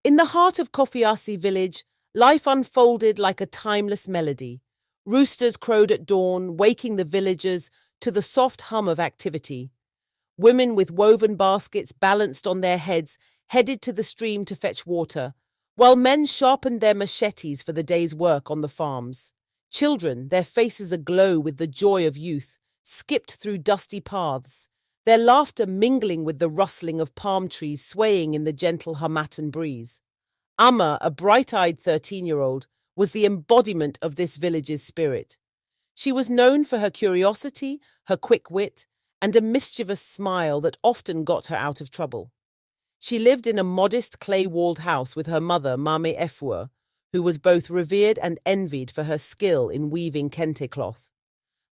In the heart of Kofiase village, life unfolded like a timeless melody. Roosters crowed at dawn, waking the villagers to the soft hum of activity. Women with woven baskets balanced on their heads headed to the stream to fetch water, while men sharpened their machetes for the day's work on the farms. Children, their faces aglow with the joy of youth, skipped through dusty paths, their laughter mingling with the rustling of palm trees swaying in the gentle Hamatan breeze. Amma, a bright-eyed 13-year-old, was the embodiment of this village's spirit. She was known for her curiosity, her quick wit, and a mischievous smile that often got her out of trouble. She lived in a modest clay-walled house with her mother, Mame Efua, who was both revered and envied for her skill in weaving kente cloth.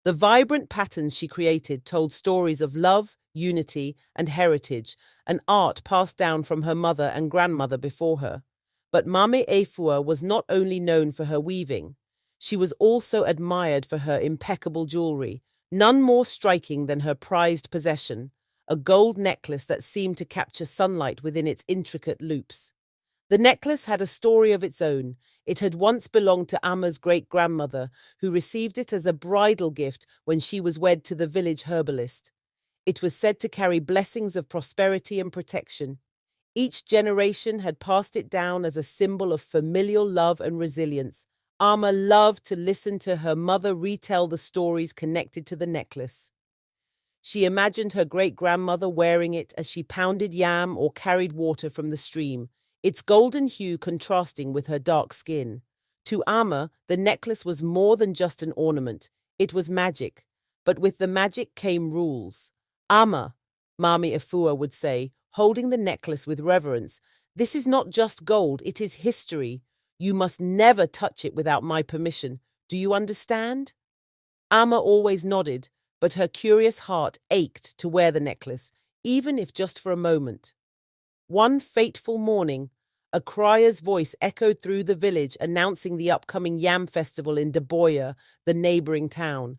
The vibrant patterns she created told stories of love, unity, and heritage, an art passed down from her mother and grandmother before her. But Mame Efua was not only known for her weaving, she was also admired for her impeccable jewelry, none more striking than her prized possession, a gold necklace that seemed to capture sunlight within its intricate loops. The necklace had a story of its own. It had once belonged to Amma's great-grandmother, who received it as a bridal gift when she was wed to the village herbalist. It was said to carry blessings of prosperity and protection. Each generation had passed it down as a symbol of familial love and resilience. Amma loved to listen to her mother retell the stories connected to the necklace. She imagined her great-grandmother wearing it as she pounded yam or carried water from the stream, its golden hue contrasting with her dark skin. To Amma, the necklace was more than just an ornament. It was magic. But with the magic came rules. Amma, Mami Efua would say, holding the necklace with reverence, this is not just gold, it is history. You must never touch it without my permission. Do you understand? Amma always nodded, but her curious heart ached to wear the necklace, even if just for a moment. One fateful morning, a crier's voice echoed through the village announcing the upcoming Yam Festival in Daboya, the neighboring town.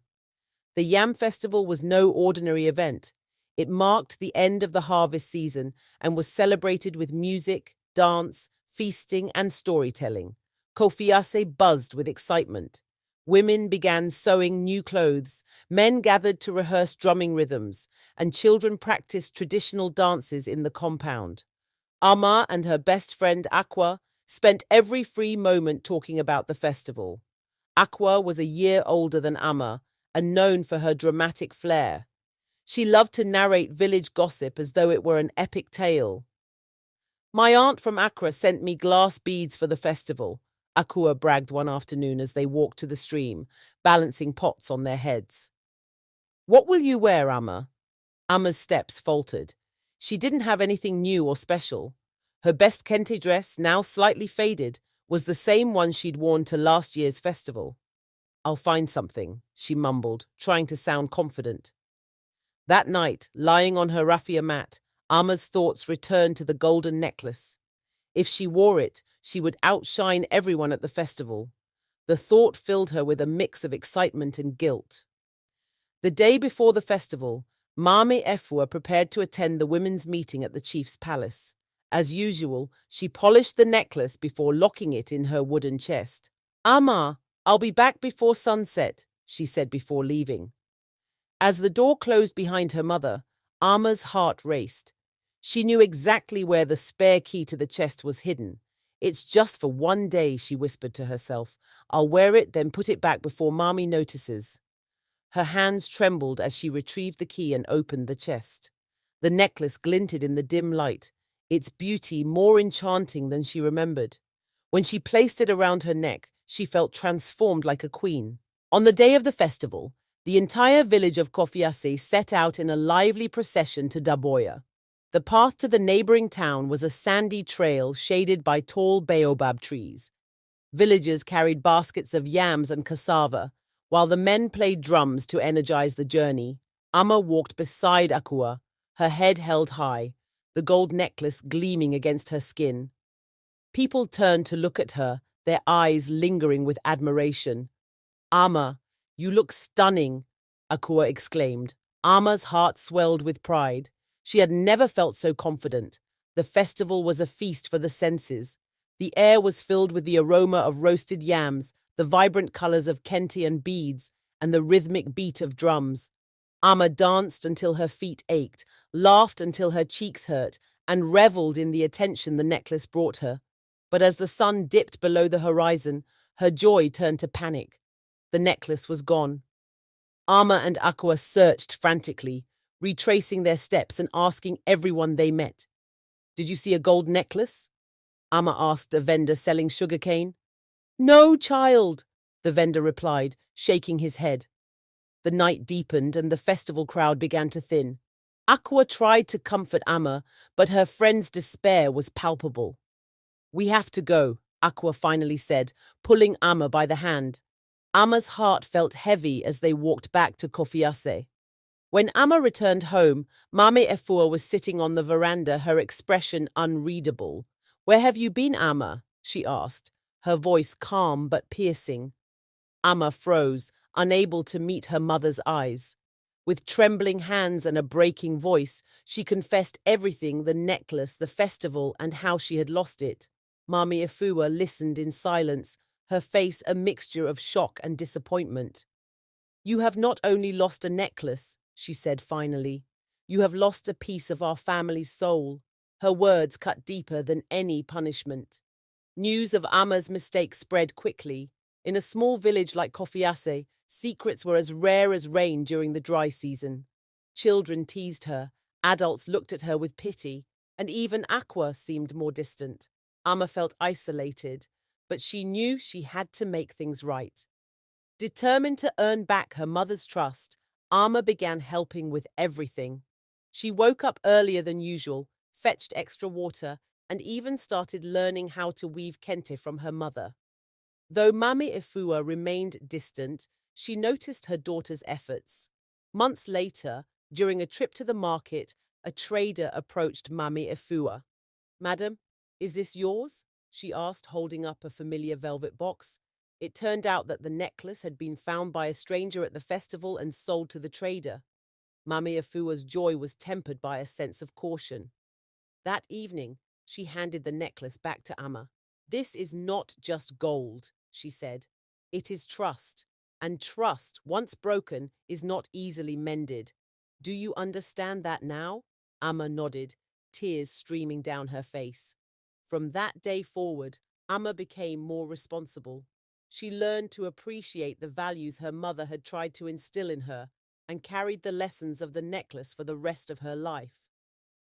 The Yam Festival was no ordinary event. It marked the end of the harvest season and was celebrated with music, dance, feasting, and storytelling. Kofiase buzzed with excitement. Women began sewing new clothes, men gathered to rehearse drumming rhythms, and children practiced traditional dances in the compound. Amma and her best friend Aqua spent every free moment talking about the festival. Aqua was a year older than Amma and known for her dramatic flair. She loved to narrate village gossip as though it were an epic tale. My aunt from Accra sent me glass beads for the festival, Aqua bragged one afternoon as they walked to the stream, balancing pots on their heads. What will you wear, Amma? Amma's steps faltered. She didn't have anything new or special. Her best kente dress, now slightly faded, was the same one she'd worn to last year's festival. I'll find something, she mumbled, trying to sound confident. That night, lying on her raffia mat, Amma's thoughts returned to the golden necklace. If she wore it, she would outshine everyone at the festival. The thought filled her with a mix of excitement and guilt. The day before the festival, Mame Efua prepared to attend the women's meeting at the chief's palace. As usual, she polished the necklace before locking it in her wooden chest. Amma, I'll be back before sunset, she said before leaving. As the door closed behind her mother, Amma's heart raced. She knew exactly where the spare key to the chest was hidden. It's just for one day, she whispered to herself. I'll wear it, then put it back before Mommy notices. Her hands trembled as she retrieved the key and opened the chest. The necklace glinted in the dim light, its beauty more enchanting than she remembered. When she placed it around her neck, she felt transformed like a queen. On the day of the festival, the entire village of Kofiase set out in a lively procession to Daboya. The path to the neighboring town was a sandy trail shaded by tall baobab trees. Villagers carried baskets of yams and cassava, while the men played drums to energize the journey. Amma walked beside Akua, her head held high, the gold necklace gleaming against her skin. People turned to look at her, their eyes lingering with admiration. Amma, you look stunning, Akua exclaimed. Amma's heart swelled with pride. She had never felt so confident. The festival was a feast for the senses. The air was filled with the aroma of roasted yams, the vibrant colors of Kentian beads, and the rhythmic beat of drums. Amma danced until her feet ached, laughed until her cheeks hurt, and reveled in the attention the necklace brought her. But as the sun dipped below the horizon, her joy turned to panic. The necklace was gone. Amma and Aqua searched frantically, retracing their steps and asking everyone they met. "Did you see a gold necklace?" Amma asked a vendor selling sugarcane. "No, child," the vendor replied, shaking his head. The night deepened and the festival crowd began to thin. Aqua tried to comfort Amma, but her friend's despair was palpable. "We have to go," Aqua finally said, pulling Amma by the hand. Amma's heart felt heavy as they walked back to Kofiase. When Amma returned home, Mame Efua was sitting on the veranda, her expression unreadable. "Where have you been, Amma?" she asked, her voice calm but piercing. Amma froze, unable to meet her mother's eyes. With trembling hands and a breaking voice, she confessed everything: the necklace, the festival, and how she had lost it. Mame Efua listened in silence, her face a mixture of shock and disappointment. "You have not only lost a necklace," she said finally. "You have lost a piece of our family's soul." Her words cut deeper than any punishment. News of Amma's mistake spread quickly. In a small village like Kofiase, secrets were as rare as rain during the dry season. Children teased her, adults looked at her with pity, and even Aqua seemed more distant. Amma felt isolated, but she knew she had to make things right. Determined to earn back her mother's trust, Amma began helping with everything. She woke up earlier than usual, fetched extra water, and even started learning how to weave kente from her mother. Though Mame Efua remained distant, she noticed her daughter's efforts. Months later, during a trip to the market, a trader approached Mame Efua. "Madam, is this yours?" she asked, holding up a familiar velvet box. It turned out that the necklace had been found by a stranger at the festival and sold to the trader. Mame Efua's joy was tempered by a sense of caution. That evening, she handed the necklace back to Amma. "This is not just gold," she said. "It is trust, and trust, once broken, is not easily mended. Do you understand that now?" Amma nodded, tears streaming down her face. From that day forward, Amma became more responsible. She learned to appreciate the values her mother had tried to instill in her and carried the lessons of the necklace for the rest of her life.